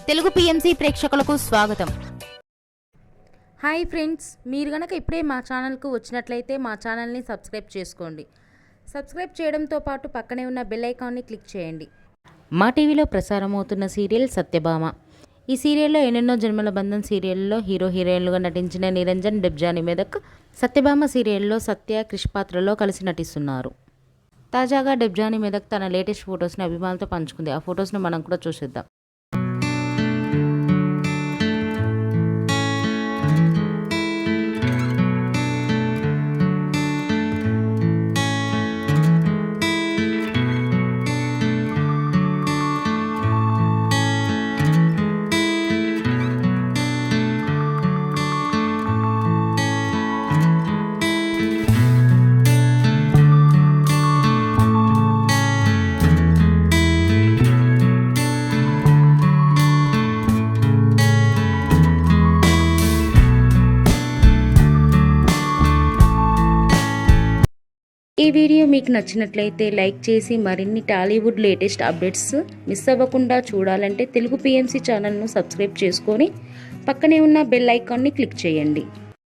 Telugu PMC ప్రేక్షకులకు స్వాగతం. Hi friends, మీరు గనక ఇప్పుడే మా ఛానల్కు వచ్చినట్లయితే మా ఛానల్ని సబ్స్క్రైబ్ చేసుకోండి. సబ్స్క్రైబ్ చేయడంతో పాటు పక్కనే ఉన్న బెల్ ఐకాన్ని క్లిక్ చేయండి. మా టీవీలో ప్రసారం అవుతున్న సీరియల్ సత్యభామ. ఈ సీరియల్లో ఎన్నెన్నో జన్మల బంధం సీరియల్లో హీరో హీరోయిన్లుగా నటించిన నిరంజన్, డెబ్జానీ మెదక్ సత్యభామ సీరియల్లో సత్య, క్రిష్ పాత్రలో కలిసి నటిస్తున్నారు. తాజాగా డెబ్జానీ మెదక్ తన లేటెస్ట్ ఫొటోస్ని అభిమానులతో పంచుకుంది. ఆ ఫొటోస్ని మనం కూడా చూసేద్దాం. ఈ వీడియో మీకు నచ్చినట్లయితే లైక్ చేసి మరిన్ని టాలీవుడ్ లేటెస్ట్ అప్డేట్స్ మిస్ అవ్వకుండా చూడాలంటే తెలుగు పిఎంసి ఛానల్ను సబ్స్క్రైబ్ చేసుకొని పక్కనే ఉన్న బెల్ ఐకాన్ని క్లిక్ చేయండి.